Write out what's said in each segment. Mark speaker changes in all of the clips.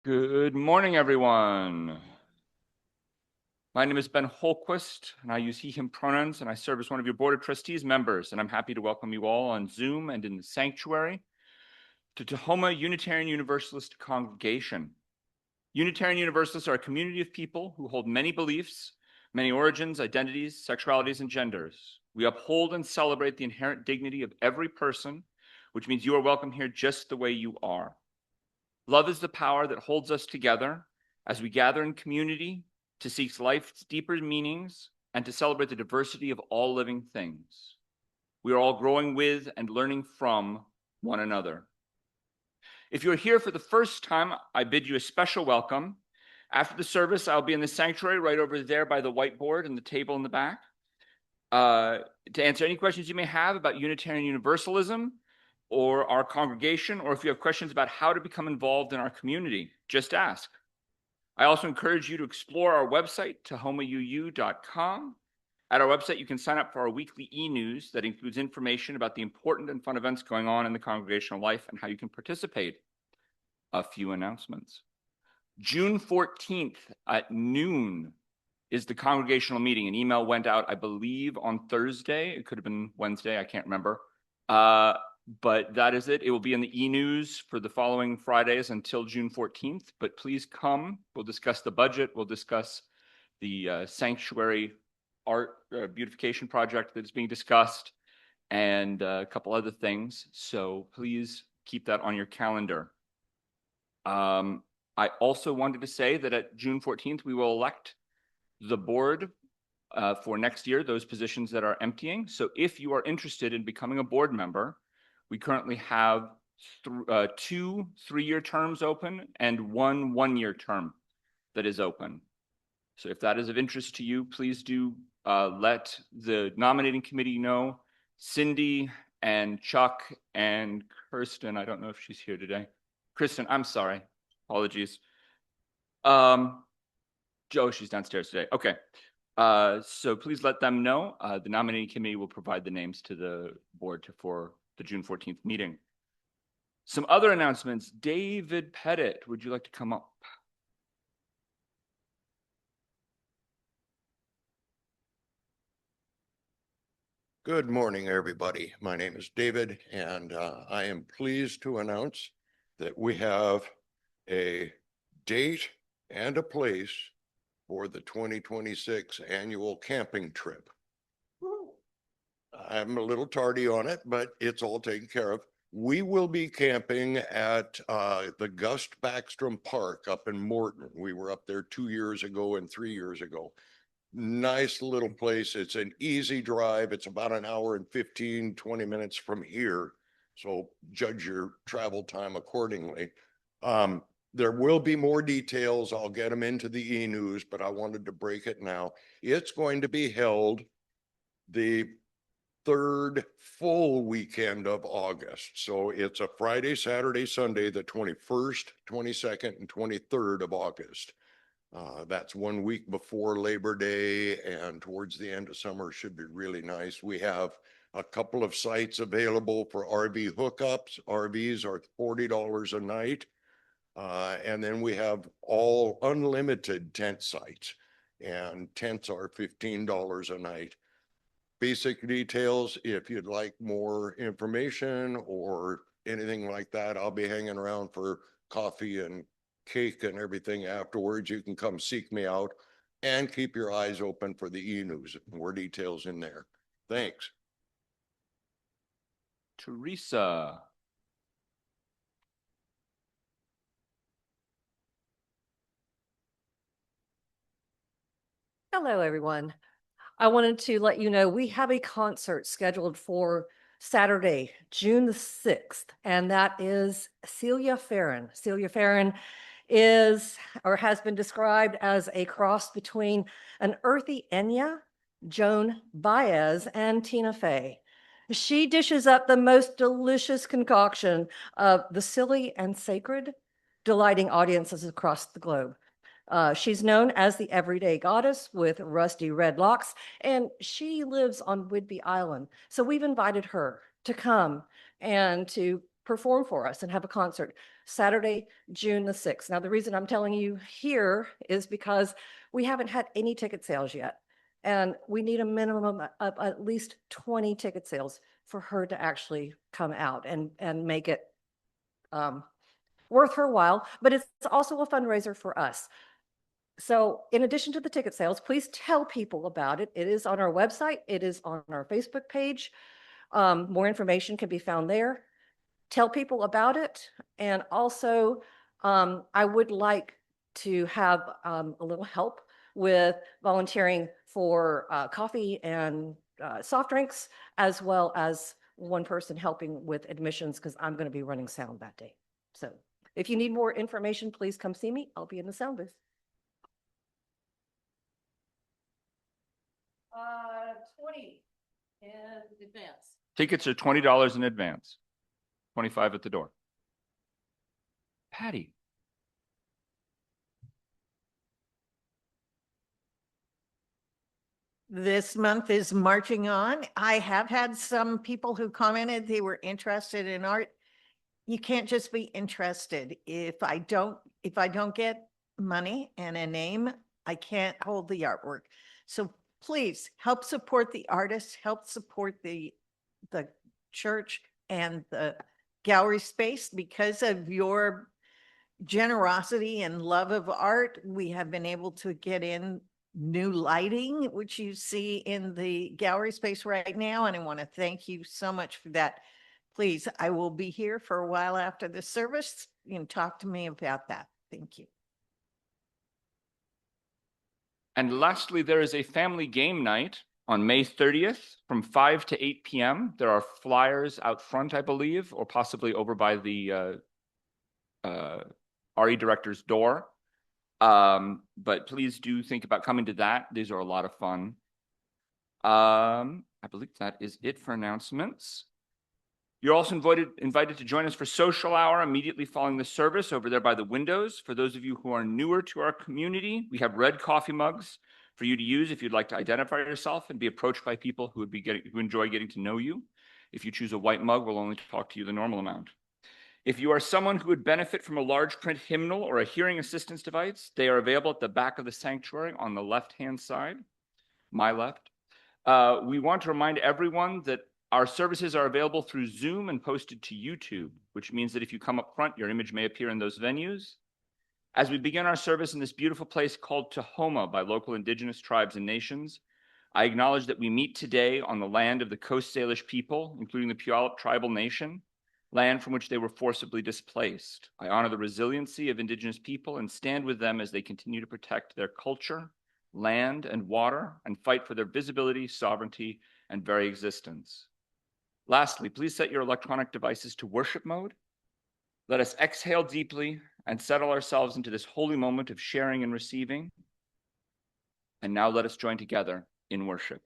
Speaker 1: Good morning, everyone. My name is Ben Holquist, and I use he, him pronouns, and I serve as one of your Board of Trustees members, and I'm happy to welcome you all on Zoom and in the sanctuary to Tahoma Unitarian Universalist Congregation. Unitarian Universalists are a community of people who hold many beliefs, many origins, identities, sexualities, and genders. We uphold and celebrate the inherent dignity of every person, which means you are welcome here just the way you are. Love is the power that holds us together as we gather in community to seek life's deeper meanings and to celebrate the diversity of all living things. We are all growing with and learning from one another. If you're here for the first time, I bid you a special welcome. After the service, I'll be in the sanctuary right over there by the whiteboard and the table in the back to answer any questions you may have about Unitarian Universalism or our congregation, or if you have questions about how to become involved in our community, just ask. I also encourage you to explore our website, tahomauu.com. At our website, you can sign up for our weekly e-news that includes information about the important and fun events going on in the congregational life and how you can participate. A few announcements. June 14th at noon is the congregational meeting. An email went out, I believe, on Thursday. It could have been Wednesday. I can't remember. But that is it. It will be in the e-news for the following Fridays until June 14th. But please come. We'll discuss the budget. We'll discuss the sanctuary art beautification project that is being discussed and a couple other things. So please keep that on your calendar. I also wanted to say that at June 14th, we will elect the board for next year, those positions that are emptying. So if you are interested in becoming a board member, we currently have two 3-year terms open and one 1-year term that is open. So if that is of interest to you, please do let the nominating committee know. Cindy and Chuck and Kirsten, I don't know if she's here today. Kristen, I'm sorry. Apologies. Joe, she's downstairs today. Okay. So please let them know. The nominating committee will provide the names to the board for the June 14th meeting. Some other announcements. David Pettit, would you like to come up?
Speaker 2: Good morning, everybody. My name is David, and I am pleased to announce that we have a date and a place for the 2026 annual camping trip. I'm a little tardy on it, but it's all taken care of. We will be camping at the Gust Backstrom Park up in Morton. We were up there 2 years ago and 3 years ago. Nice little place. It's an easy drive. It's about an hour and 15, 20 minutes from here. So judge your travel time accordingly. There will be more details. I'll get them into the e-news, but I wanted to break it now. It's going to be held the third full weekend of August. So it's a Friday, Saturday, Sunday, the 21st, 22nd, and 23rd of August. That's 1 week before Labor Day, and towards the end of summer should be really nice. We have a couple of sites available for RV hookups. RVs are $40 a night. And then we have all unlimited tent sites, and tents are $15 a night. Basic details, if you'd like more information or anything like that, I'll be hanging around for coffee and cake and everything afterwards. You can come seek me out and keep your eyes open for the e-news. More details in there. Thanks.
Speaker 1: Teresa.
Speaker 3: Hello, everyone. I wanted to let you know we have a concert scheduled for Saturday, June the 6th, and that is Celia Farron. Celia Farron is or has been described as a cross between an earthy Enya, Joan Baez, and Tina Fey. She dishes up the most delicious concoction of the silly and sacred, delighting audiences across the globe. She's known as the everyday goddess with rusty red locks, and she lives on Whidbey Island. So we've invited her to come and to perform for us and have a concert Saturday, June the 6th. Now, the reason I'm telling you here is because we haven't had any ticket sales yet. And we need a minimum of at least 20 ticket sales for her to actually come out and make it worth her while. But it's also a fundraiser for us. So in addition to the ticket sales, please tell people about it. It is on our website. It is on our Facebook page. More information can be found there. Tell people about it. And also, I would like to have a little help with volunteering for coffee and soft drinks, as well as one person helping with admissions, because I'm going to be running sound that day. So if you need more information, please come see me. I'll be in the sound booth. 20 in advance.
Speaker 1: Tickets are $20 in advance, 25 at the door. Patty.
Speaker 4: This month is marching on. I have had some people who commented they were interested in art. You can't just be interested. If I don't get money and a name, I can't hold the artwork. So please help support the artists, help support the church and the gallery space. Because of your generosity and love of art, we have been able to get in new lighting, which you see in the gallery space right now. And I want to thank you so much for that. Please, I will be here for a while after the service. You can talk to me about that. Thank you.
Speaker 1: And lastly, there is a family game night on May 30th from 5 to 8 p.m. There are flyers out front, I believe, or possibly over by the RE director's door. But please do think about coming to that. These are a lot of fun. I believe that is it for announcements. You're also invited to join us for social hour immediately following the service over there by the windows. For those of you who are newer to our community, we have red coffee mugs for you to use if you'd like to identify yourself and be approached by people who enjoy getting to know you. If you choose a white mug, we'll only talk to you the normal amount. If you are someone who would benefit from a large print hymnal or a hearing assistance device, they are available at the back of the sanctuary on the left-hand side, my left. We want to remind everyone that our services are available through Zoom and posted to YouTube, which means that if you come up front, your image may appear in those venues. As we begin our service in this beautiful place called Tuuc by local indigenous tribes and nations, I acknowledge that we meet today on the land of the Coast Salish people, including the Puyallup tribal nation, land from which they were forcibly displaced. I honor the resiliency of indigenous people and stand with them as they continue to protect their culture, land, and water, and fight for their visibility, sovereignty, and very existence. Lastly, please set your electronic devices to worship mode. Let us exhale deeply and settle ourselves into this holy moment of sharing and receiving. And now let us join together in worship.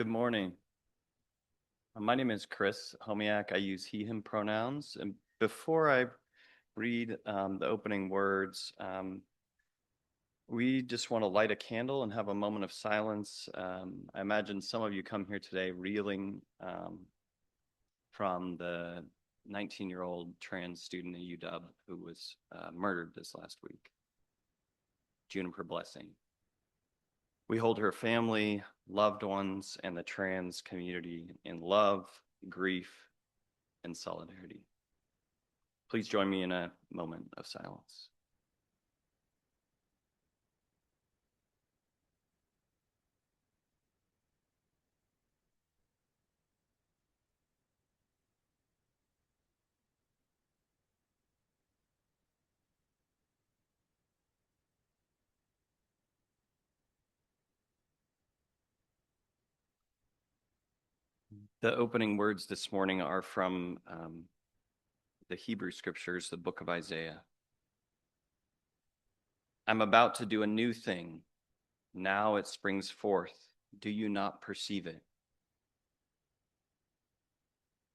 Speaker 5: Good morning. My name is Chris Homiak. I use he, him pronouns. And before I read the opening words, we just want to light a candle and have a moment of silence. I imagine some of you come here today reeling from the 19-year-old trans student at UW who was murdered this last week, Juniper Blessing. We hold her family, loved ones, and the trans community in love, grief, and solidarity. Please join me in a moment of silence. The opening words this morning are from the Hebrew scriptures, the book of Isaiah. I'm about to do a new thing. Now it springs forth. Do you not perceive it?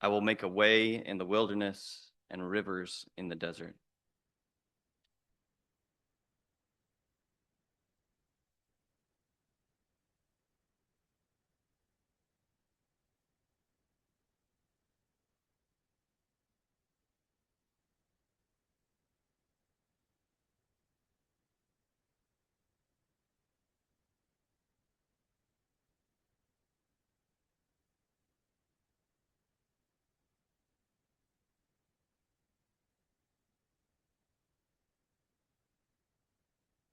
Speaker 5: I will make a way in the wilderness and rivers in the desert.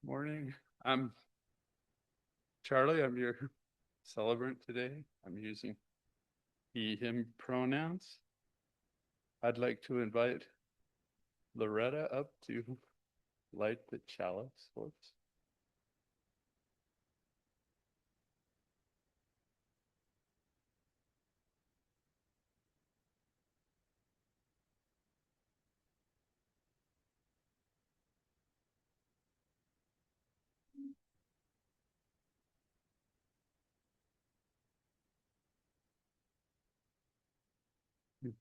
Speaker 6: Morning. I'm Charlie. I'm your celebrant today. I'm using he, him pronouns. I'd like to invite Loretta up to light the chalice for us.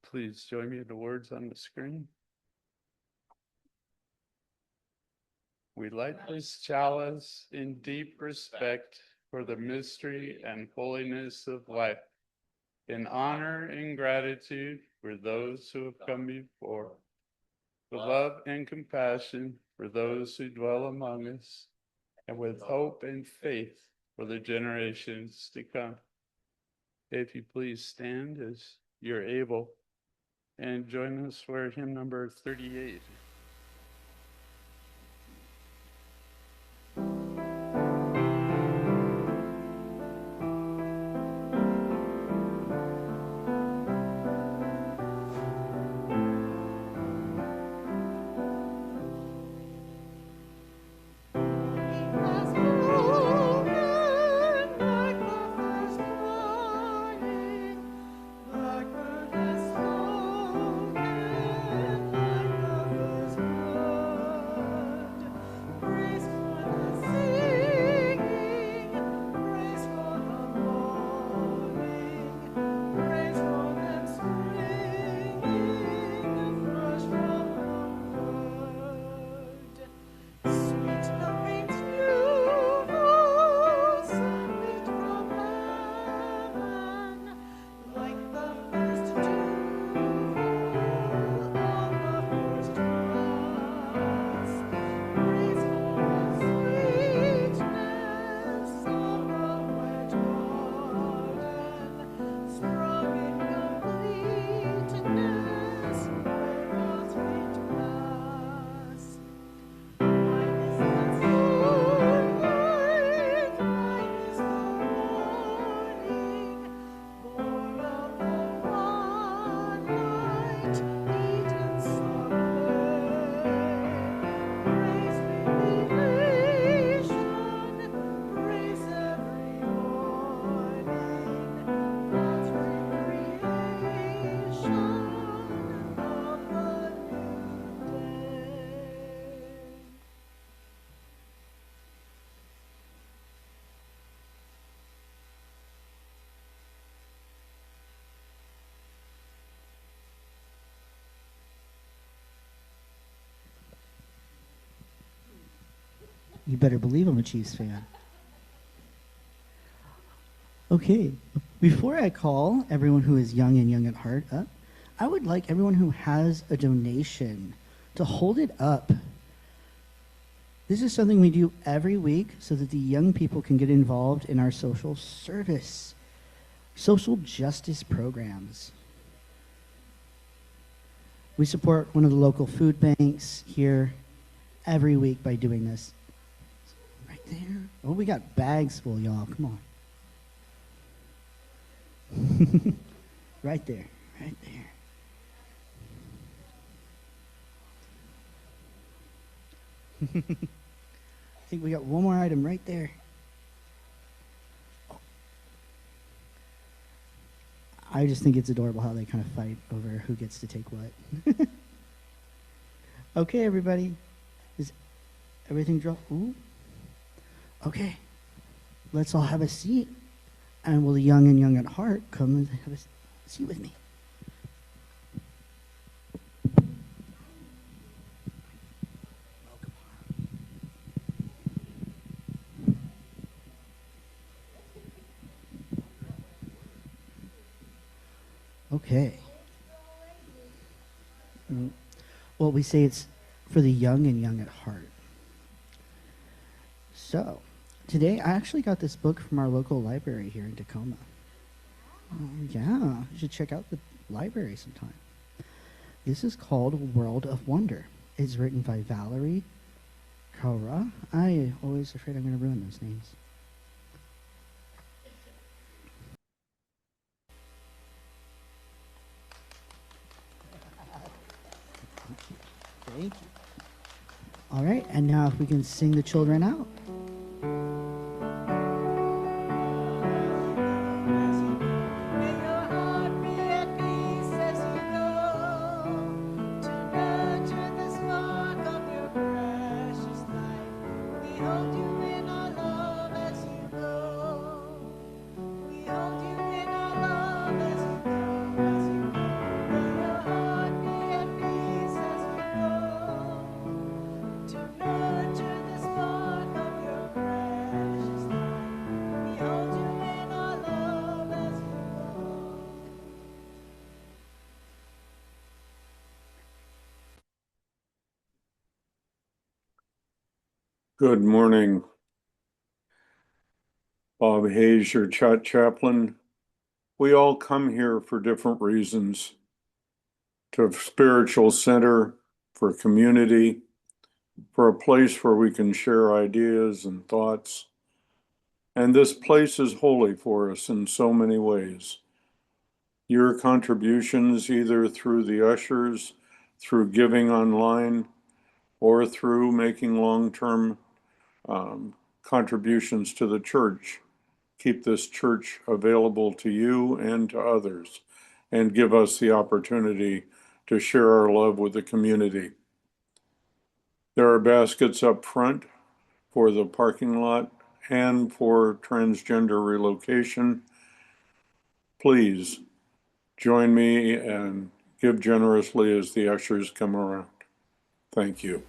Speaker 6: Please join me in the words on the screen. We light this chalice in deep respect for the mystery and holiness of life, in honor and gratitude for those who have come before, with love and compassion for those who dwell among us, and with hope and faith for the generations to come. If you please stand as you're able and join us for hymn number 38.
Speaker 7: Like the You better believe I'm a Chiefs fan. Okay, before I call everyone who is young and young at heart up, I would like everyone who has a donation to hold it up. This is something we do every week so that the young people can get involved in our social service, social justice programs. We support one of the local food banks here every week by doing this. Right there. Oh, we got bags full, y'all. Come on. Right there. Right there. I think we got one more item right there. I just think it's adorable how they kind of fight over who gets to take what. Okay, everybody. Is everything dropped? Ooh. Okay. Let's all have a seat. And will the young and young at heart come and have a seat with me? Okay. Well, we say it's for the young and young at heart. So, today I actually got this book from our local library here in Tacoma. Yeah, you should check out the library sometime. This is called World of Wonder. It's written by Valerie Kaura. I always afraid I'm going to ruin those names. Thank you. All right, and now if we can sing the children out.
Speaker 8: Good morning. Bob Hayes, your chat chaplain. We all come here for different reasons. To a spiritual center, for community, for a place where we can share ideas and thoughts. And this place is holy for us in so many ways. Your contributions, either through the ushers, through giving online, or through making long-term contributions to the church, keep this church available to you and to others, and give us the opportunity to share our love with the community. There are baskets up front for the parking lot and for transgender relocation. Please join me and give generously as the ushers come around. Thank you.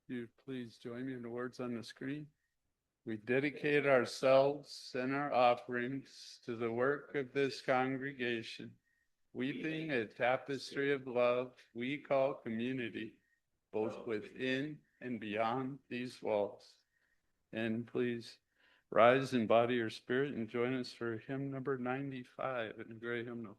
Speaker 6: you please join me in the words on the screen? We dedicate ourselves and our offerings to the work of this congregation, weaving a tapestry of love we call community, both within and beyond these walls. And please rise in body or spirit and join us for hymn number 95 in the gray hymnal.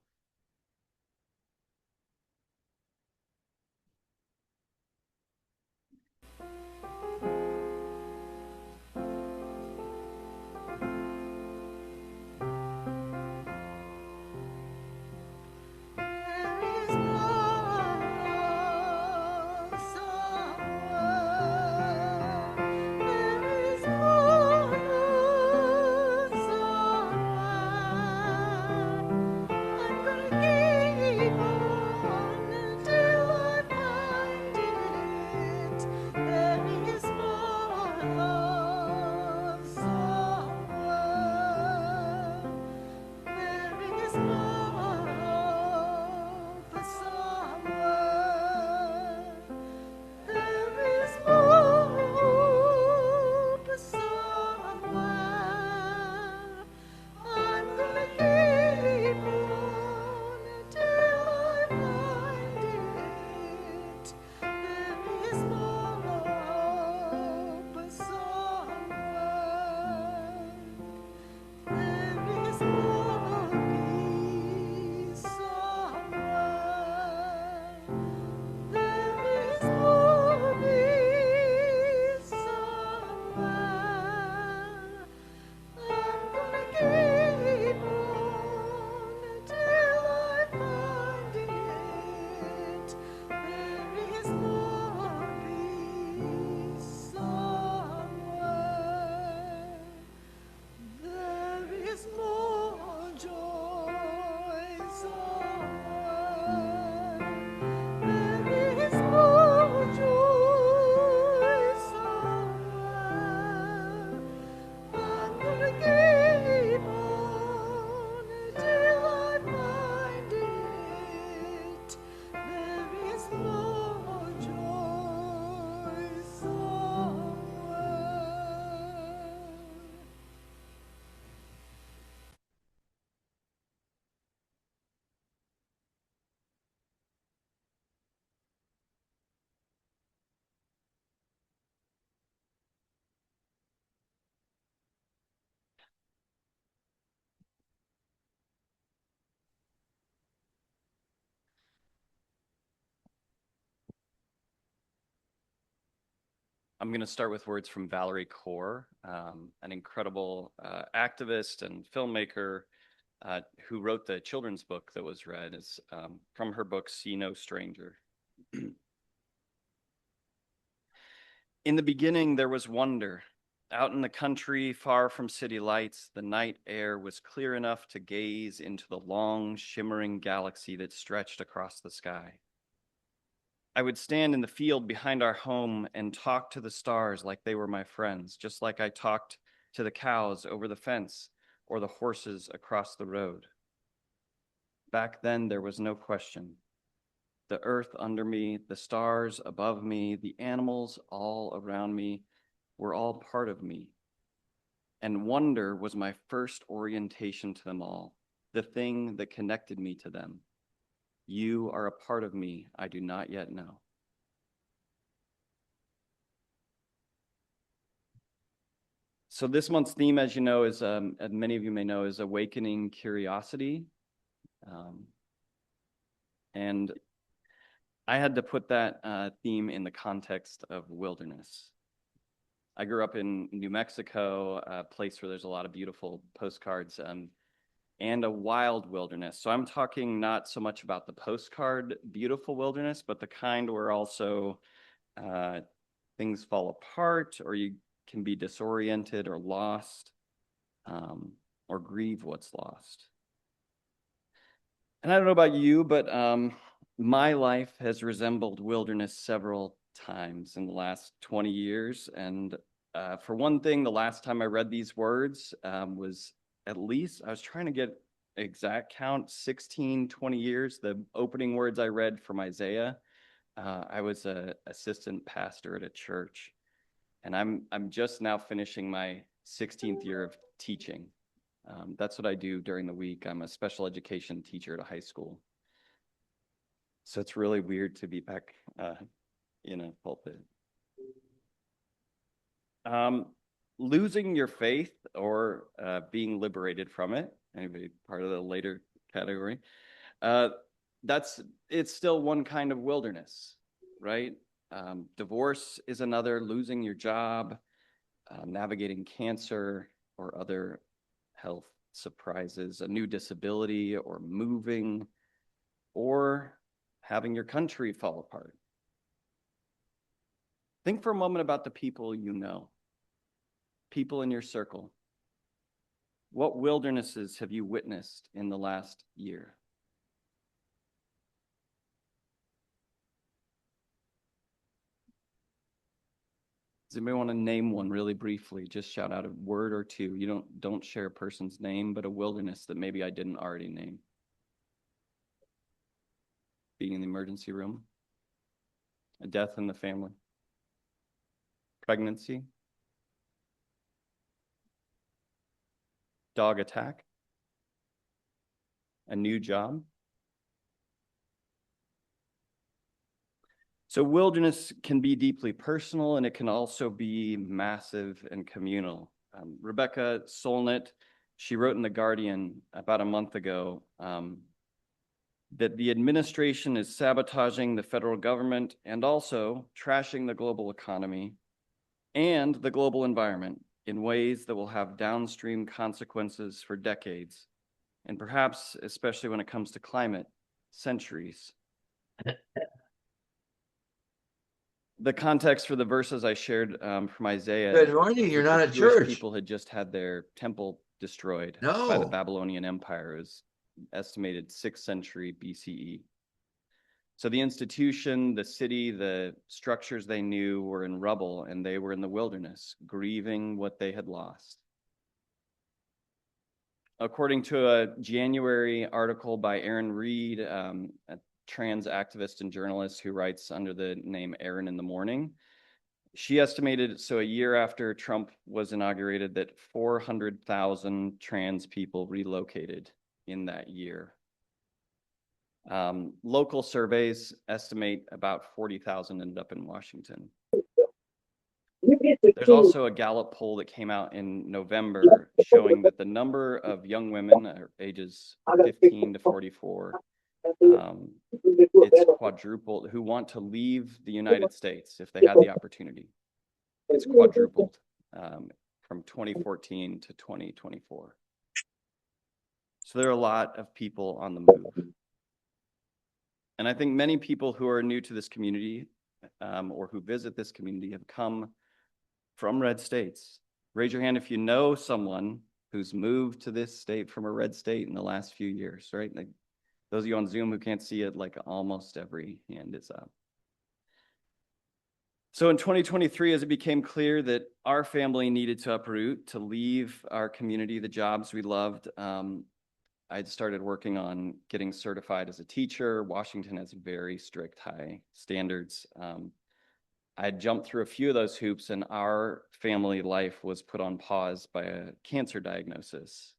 Speaker 5: I'm going to start with words from Valerie Kaur, an incredible activist and filmmaker who wrote the children's book that was read. It's from her book, See No Stranger. In the beginning, there was wonder. Out in the country, far from city lights, the night air was clear enough to gaze into the long, shimmering galaxy that stretched across the sky. I would stand in the field behind our home and talk to the stars like they were my friends, just like I talked to the cows over the fence or the horses across the road. Back then, there was no question. The earth under me, the stars above me, the animals all around me were all part of me. And wonder was my first orientation to them all, the thing that connected me to them. You are a part of me I do not yet know. So this month's theme, as you know, is, as many of you may know, is awakening curiosity. And I had to put that theme in the context of wilderness. I grew up in New Mexico, a place where there's a lot of beautiful postcards, and a wild wilderness. So I'm talking not so much about the postcard beautiful wilderness, but the kind where also things fall apart, or you can be disoriented or lost, or grieve what's lost. And I don't know about you, but my life has resembled wilderness several times in the last 20 years. And for one thing, the last time I read these words was at least, I was trying to get exact count, 16, 20 years. The opening words I read from Isaiah I was a assistant pastor at a church, and I'm just now finishing my 16th year of teaching. That's what I do during the week. I'm a special education teacher at a high school. So it's really weird to be back in a pulpit. Losing your faith or being liberated from it, anybody part of the later category, it's still one kind of wilderness, right? Divorce is another, losing your job, navigating cancer or other health surprises, a new disability, or moving, or having your country fall apart. Think for a moment about the people you know, people in your circle. What wildernesses have you witnessed in the last year? Does anybody want to name one really briefly? Just shout out a word or two. You don't share a person's name, but a wilderness that maybe I didn't already name. Being in the emergency room, a death in the family, pregnancy, dog attack, a new job. So wilderness can be deeply personal, and it can also be massive and communal. Rebecca Solnit, she wrote in The Guardian about a month ago that the administration is sabotaging the federal government and also trashing the global economy and the global environment in ways that will have downstream consequences for decades, and perhaps, especially when it comes to climate, centuries. The context for the verses I shared from Isaiah.
Speaker 9: Good morning. You're not at
Speaker 5: Jewish
Speaker 9: church.
Speaker 5: people had just had their temple destroyed by
Speaker 9: No.
Speaker 5: the Babylonian Empire. It was estimated 6th century BCE. So the institution, the city, the structures they knew were in rubble, and they were in the wilderness, grieving what they had lost. According to a January article by Aaron Reed, a trans activist and journalist who writes under the name Aaron in the Morning, she estimated, so a year after Trump was inaugurated, that 400,000 trans people relocated in that year. Local surveys estimate about 40,000 ended up in Washington. There's also a Gallup poll that came out in November showing that the number of young women ages 15 to 44, it's quadrupled, who want to leave the United States if they had the opportunity. It's quadrupled from 2014 to 2024. So there are a lot of people on the move. And I think many people who are new to this community or who visit this community have come from red states. Raise your hand if you know someone who's moved to this state from a red state in the last few years, right? Like those of you on Zoom who can't see it, like almost every hand is up. So in 2023, as it became clear that our family needed to uproot, to leave our community, the jobs we loved, I'd started working on getting certified as a teacher. Washington has very strict, high standards. I jumped through a few of those hoops, and our family life was put on pause by a cancer diagnosis.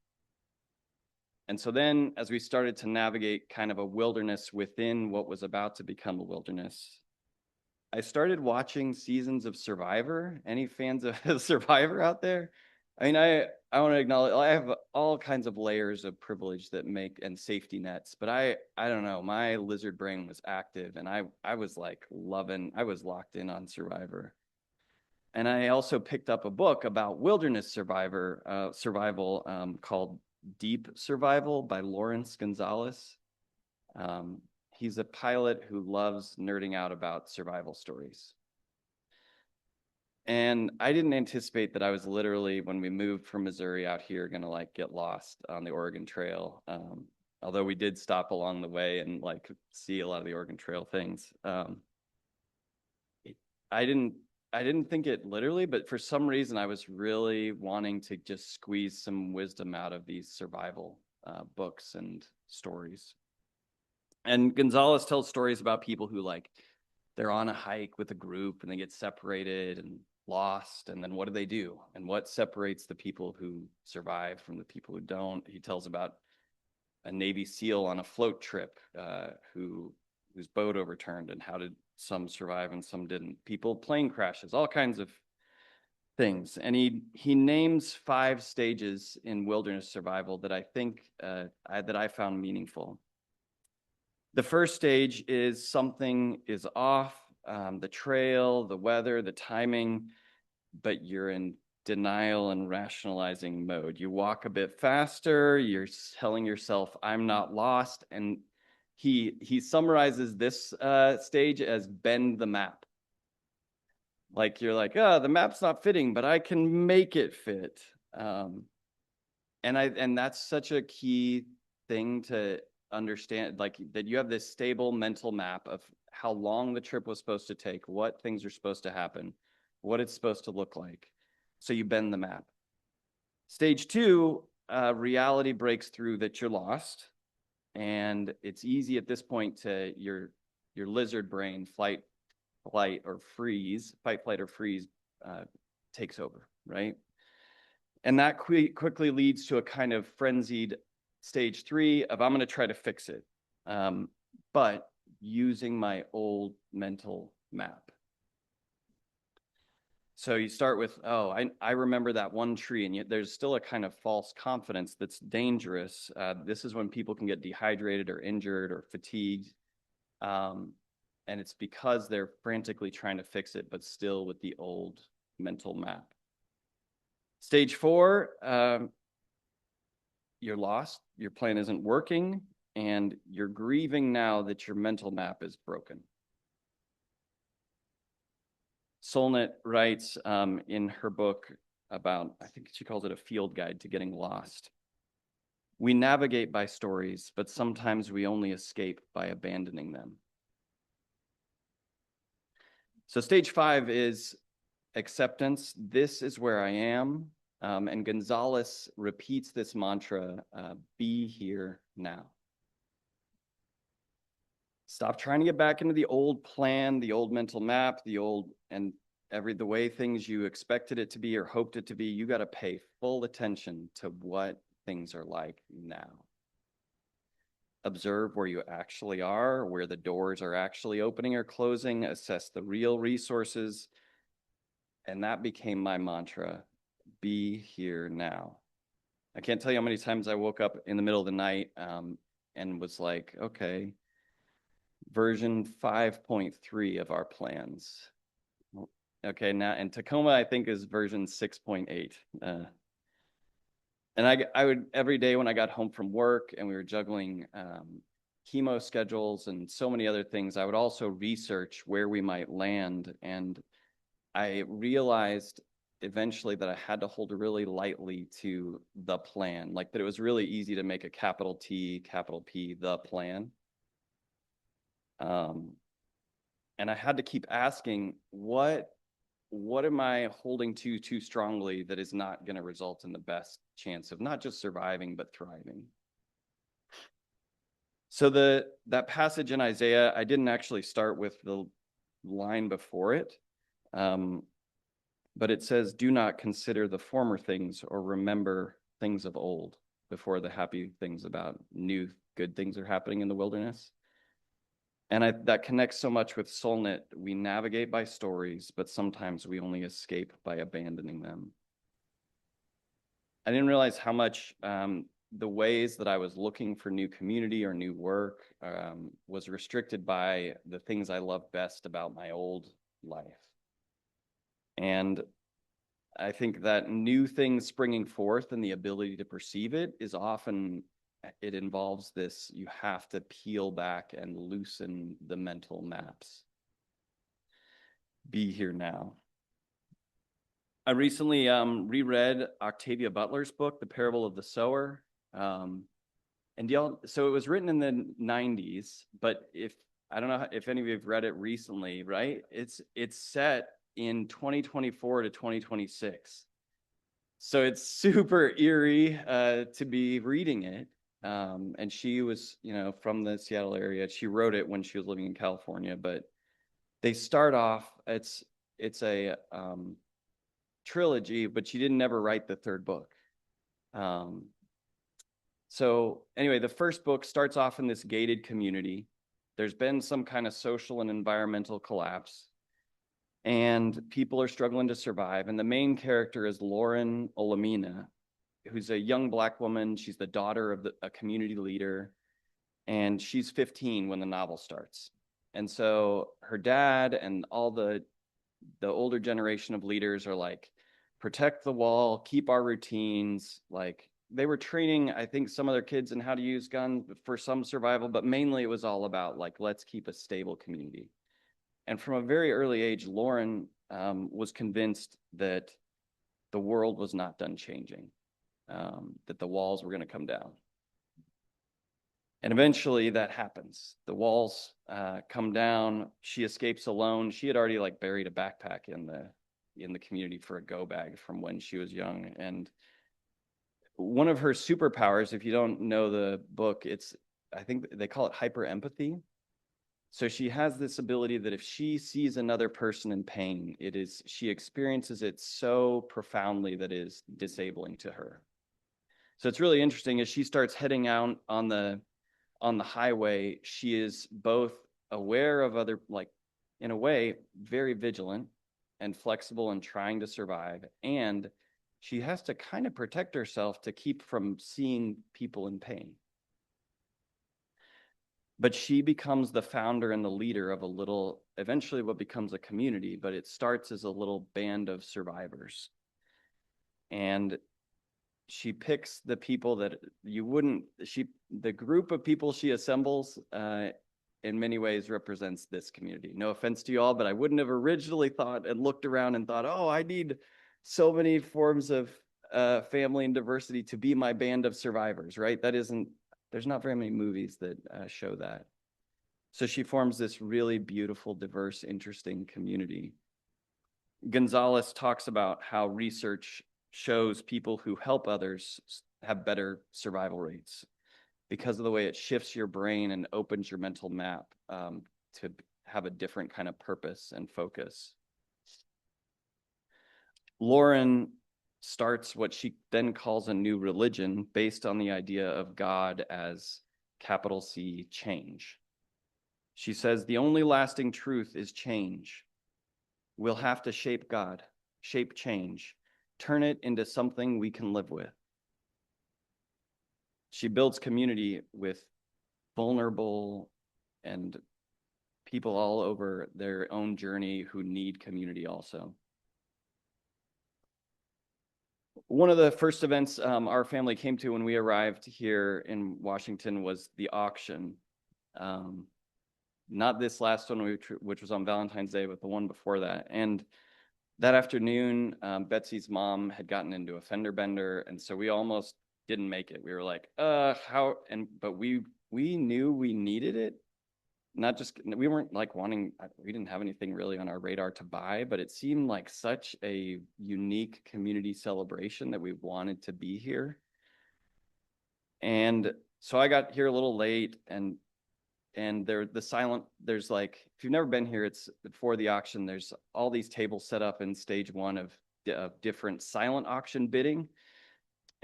Speaker 5: And so then, as we started to navigate kind of a wilderness within what was about to become a wilderness, I started watching seasons of Survivor. Any fans of Survivor out there? I mean, I want to acknowledge I have all kinds of layers of privilege that make and safety nets, but I don't know, my lizard brain was active, and I was like I was locked in on Survivor. And I also picked up a book about wilderness survival called Deep Survival by Lawrence Gonzalez. He's a pilot who loves nerding out about survival stories. And I didn't anticipate that I was literally, when we moved from Missouri out here, going to like get lost on the Oregon Trail. Although we did stop along the way and like see a lot of the Oregon Trail things. I didn't think it literally, but for some reason I was really wanting to just squeeze some wisdom out of these survival books and stories. And Gonzalez tells stories about people who like they're on a hike with a group and they get separated and lost. And then what do? And what separates the people who survive from the people who don't? He tells about a Navy SEAL on a float trip whose boat overturned, and how did some survive and some didn't. People, plane crashes, all kinds of things. And he names 5 stages in wilderness survival that I think that I found meaningful. The first stage is something is off, the trail, the weather, the timing, but you're in denial and rationalizing mode. You walk a bit faster, you're telling yourself, I'm not lost. And he summarizes this stage as bend the map. Like you're like, oh, the map's not fitting, but I can make it fit. And that's such a key thing to understand, like that you have this stable mental map of how long the trip was supposed to take, what things are supposed to happen, what it's supposed to look like. So you bend the map. Stage 2, reality breaks through that you're lost. And it's easy at this point to your lizard brain, fight, flight, or freeze takes over, right? And that quickly leads to a kind of frenzied stage 3 of I'm going to try to fix it, but using my old mental map. So you start with, oh, I remember that one tree, and yet there's still a kind of false confidence that's dangerous. This is when people can get dehydrated or injured or fatigued. And it's because they're frantically trying to fix it, but still with the old mental map. Stage 4, you're lost, your plan isn't working, and you're grieving now that your mental map is broken. Solnit writes in her book about, I think she calls it a field guide to getting lost. We navigate by stories, but sometimes we only escape by abandoning them. So stage 5 is acceptance. This is where I am. And Gonzalez repeats this mantra, be here now. Stop trying to get back into the old plan, the old mental map, the way things you expected it to be or hoped it to be. You got to pay full attention to what things are like now. Observe where you actually are, where the doors are actually opening or closing, assess the real resources. And that became my mantra, be here now. I can't tell you how many times I woke up in the middle of the night and was like, okay, version 5.3 of our plans. Okay, now, and Tacoma, I think, is version 6.8. And I would, every day when I got home from work and we were juggling chemo schedules and so many other things, I would also research where we might land. And I realized eventually that I had to hold really lightly to the plan, like that it was really easy to make a capital T, capital P, the plan. And I had to keep asking, what am I holding to too strongly that is not going to result in the best chance of not just surviving, but thriving? So that passage in Isaiah, I didn't actually start with the line before it, but it says, do not consider the former things or remember things of old before the happy things about new good things are happening in the wilderness. And that connects so much with Solnit. We navigate by stories, but sometimes we only escape by abandoning them. I didn't realize how much the ways that I was looking for new community or new work was restricted by the things I loved best about my old life. And I think that new things springing forth and the ability to perceive it is often, it involves this, you have to peel back and loosen the mental maps. Be here now. I recently reread Octavia Butler's book, The Parable of the Sower. So it was written in the 90s, but I don't know if any of you have read it recently, right? It's set in 2024 to 2026. So it's super eerie to be reading it. And she was, from the Seattle area. She wrote it when she was living in California, but They start off, it's a trilogy, but she didn't never write the third book. So anyway, the first book starts off in this gated community. There's been some kind of social and environmental collapse, and people are struggling to survive. And the main character is Lauren Olamina, who's a young Black woman. She's the daughter of a community leader, and she's 15 when the novel starts. And so her dad and all the older generation of leaders are like, protect the wall, keep our routines. Like, they were training, I think, some of their kids in how to use guns for some survival, but mainly it was all about like, let's keep a stable community. And from a very early age, Lauren was convinced that the world was not done changing, that the walls were going to come down. And eventually that happens. The walls come down. She escapes alone. She had already like buried a backpack in the community for a go bag from when she was young. And one of her superpowers, if you don't know the book, I think they call it hyper empathy. So she has this ability that if she sees another person in pain, she experiences it so profoundly that it is disabling to her. So it's really interesting as she starts heading out on the highway, she is both aware of other, like, in a way, very vigilant and flexible and trying to survive. And she has to kind of protect herself to keep from seeing people in pain. But she becomes the founder and the leader of eventually what becomes a community, but it starts as a little band of survivors. And she picks the people that the group of people she assembles in many ways represents this community. No offense to you all, but I wouldn't have originally thought and looked around and thought, oh, I need so many forms of family and diversity to be my band of survivors, right? There's not very many movies that show that. So she forms this really beautiful, diverse, interesting community. Gonzalez talks about how research shows people who help others have better survival rates because of the way it shifts your brain and opens your mental map to have a different kind of purpose and focus. Lauren starts what she then calls a new religion based on the idea of God as capital C, change. She says, the only lasting truth is change. We'll have to shape God, shape change, turn it into something we can live with. She builds community with vulnerable and people all over their own journey who need community also. One of the first events our family came to when we arrived here in Washington was the auction. Not this last one, which was on Valentine's Day, but the one before that. And that afternoon, Betsy's mom had gotten into a fender bender, and so we almost didn't make it. We were like, how? But we knew we needed it. We weren't like we didn't have anything really on our radar to buy, but it seemed like such a unique community celebration that we wanted to be here. And so I got here a little late, and there's like, if you've never been here, it's before the auction, there's all these tables set up in stage one of different silent auction bidding.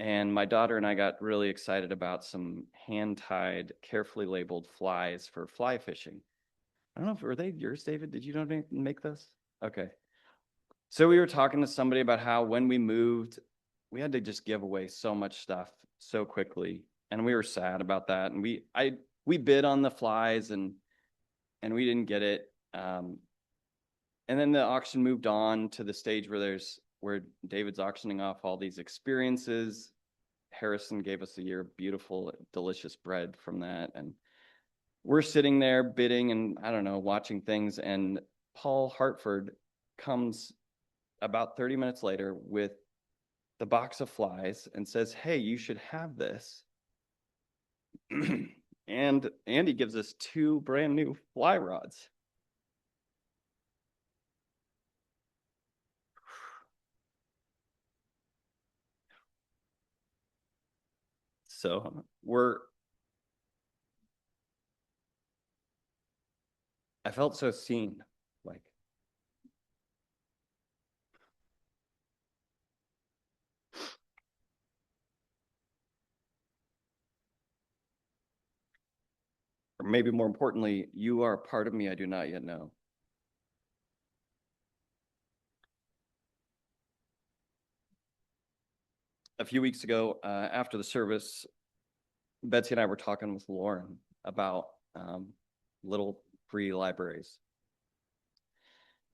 Speaker 5: And my daughter and I got really excited about some hand-tied, carefully labeled flies for fly fishing. I don't know, were they yours, David? Did you make this? Okay. So we were talking to somebody about how when we moved, we had to just give away so much stuff so quickly. And we were sad about that. And we bid on the flies and we didn't get it. And then the auction moved on to the stage where David's auctioning off all these experiences. Harrison gave us a year of beautiful, delicious bread from that. And we're sitting there bidding and, I don't know, watching things. And Paul Hartford comes about 30 minutes later with the box of flies and says, hey, you should have this. And Andy gives us 2 brand new fly rods. So I felt so seen. Like, maybe more importantly, you are a part of me I do not yet know. A few weeks ago, after the service, Betsy and I were talking with Lauren about little free libraries.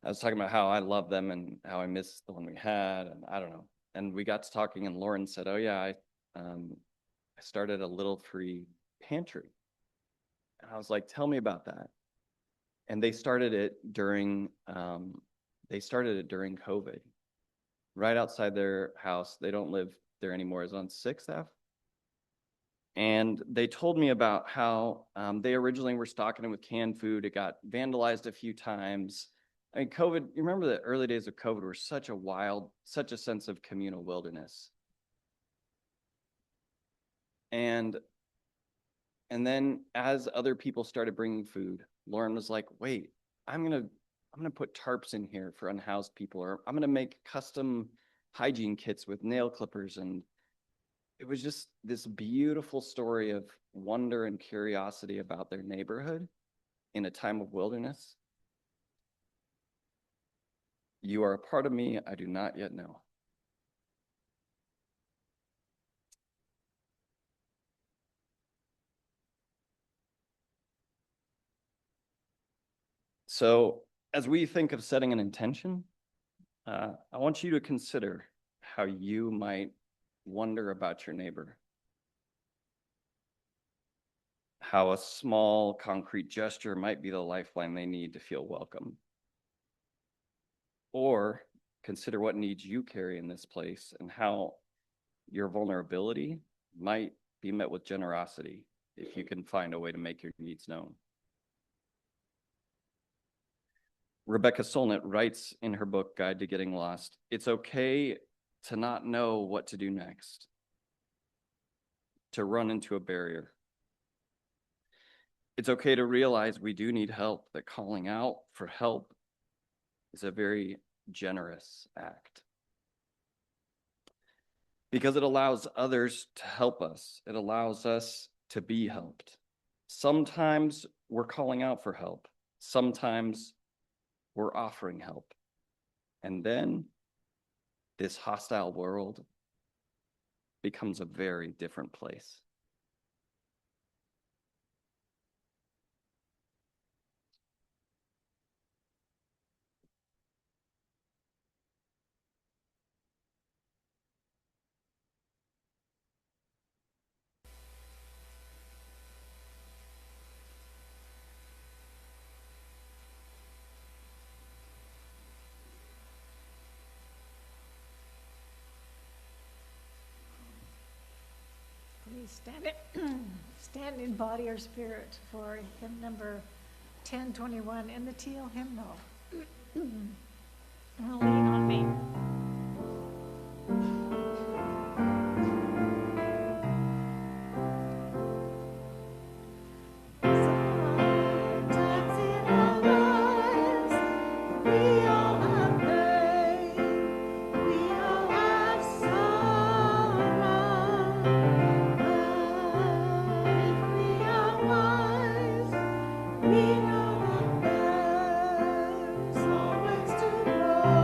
Speaker 5: I was talking about how I love them and how I miss the one we had, and I don't know. And we got to talking, and Lauren said, "Oh yeah, I started a little free pantry." And I was like, "Tell me about that." And they started it during COVID, right outside their house. They don't live there anymore. It's on 6th Ave. And they told me about how they originally were stocking it with canned food. It got vandalized a few times. I mean, COVID, you remember the early days of COVID were such a sense of communal wilderness. And then as other people started bringing food, Lauren was like, wait, I'm gonna put tarps in here for unhoused people, or I'm gonna make custom hygiene kits with nail clippers. And it was just this beautiful story of wonder and curiosity about their neighborhood in a time of wilderness. You are a part of me I do not yet know. So as we think of setting an intention, I want you to consider how you might wonder about your neighbor. How a small concrete gesture might be the lifeline they need to feel welcome. Or consider what needs you carry in this place and how your vulnerability might be met with generosity if you can find a way to make your needs known. Rebecca Solnit writes in her book, Guide to Getting Lost, it's okay to not know what to do next, to run into a barrier. It's okay to realize we do need help, that calling out for help is a very generous act. Because it allows others to help us. It allows us to be helped. Sometimes we're calling out for help. Sometimes we're offering help. And then this hostile world becomes a very different place.
Speaker 9: Please stand in body or spirit for hymn number 1021 in the teal hymnal. Lean on me.
Speaker 10: Always to glory.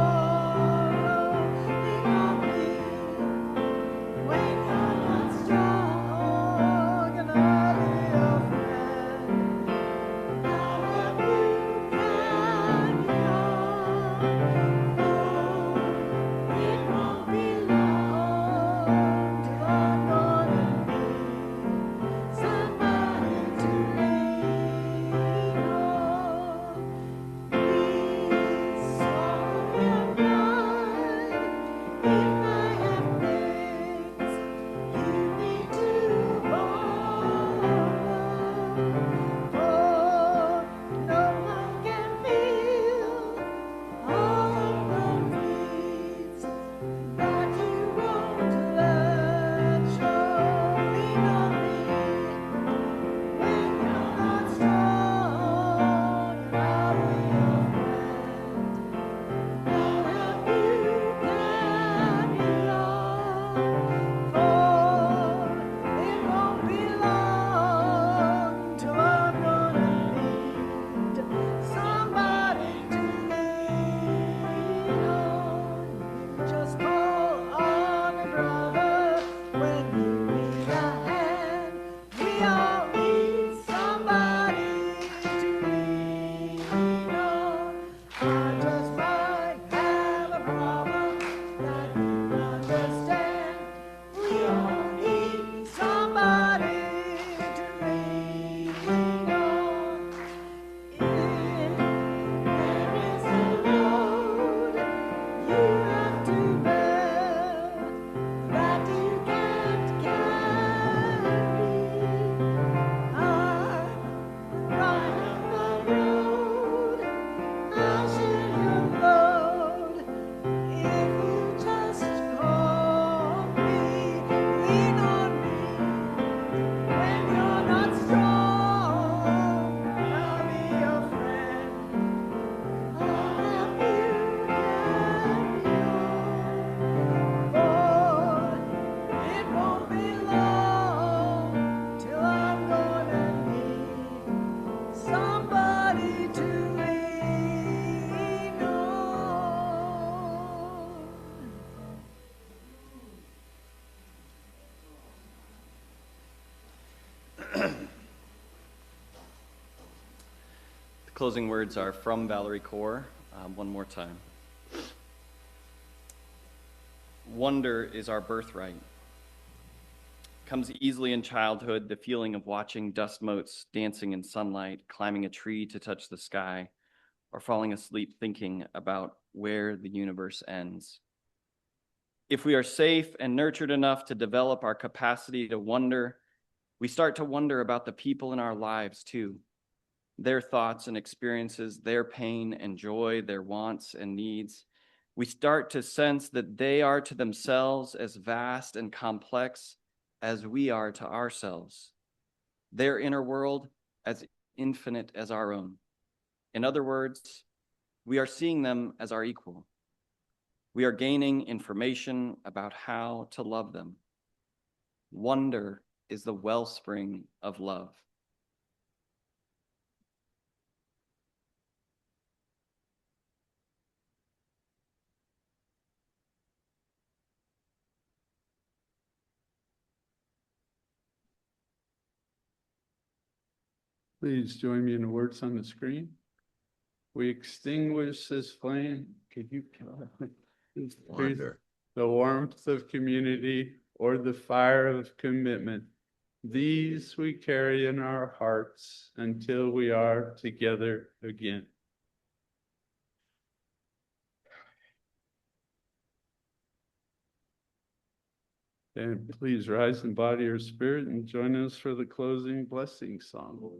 Speaker 5: Closing words are from Valerie Kaur. One more time. Wonder is our birthright. Comes easily in childhood, the feeling of watching dust motes dancing in sunlight, climbing a tree to touch the sky, or falling asleep thinking about where the universe ends. If we are safe and nurtured enough to develop our capacity to wonder, we start to wonder about the people in our lives too, their thoughts and experiences, their pain and joy, their wants and needs. We start to sense that they are to themselves as vast and complex as we are to ourselves, their inner world as infinite as our own. In other words, we are seeing them as our equal. We are gaining information about how to love them. Wonder is the wellspring of love.
Speaker 6: Please join me in the words on the screen. We extinguish this flame. Could you?
Speaker 2: Wonder.
Speaker 6: The warmth of community or the fire of commitment. These we carry in our hearts until we are together again. And please rise in body or spirit and join us for the closing blessing song.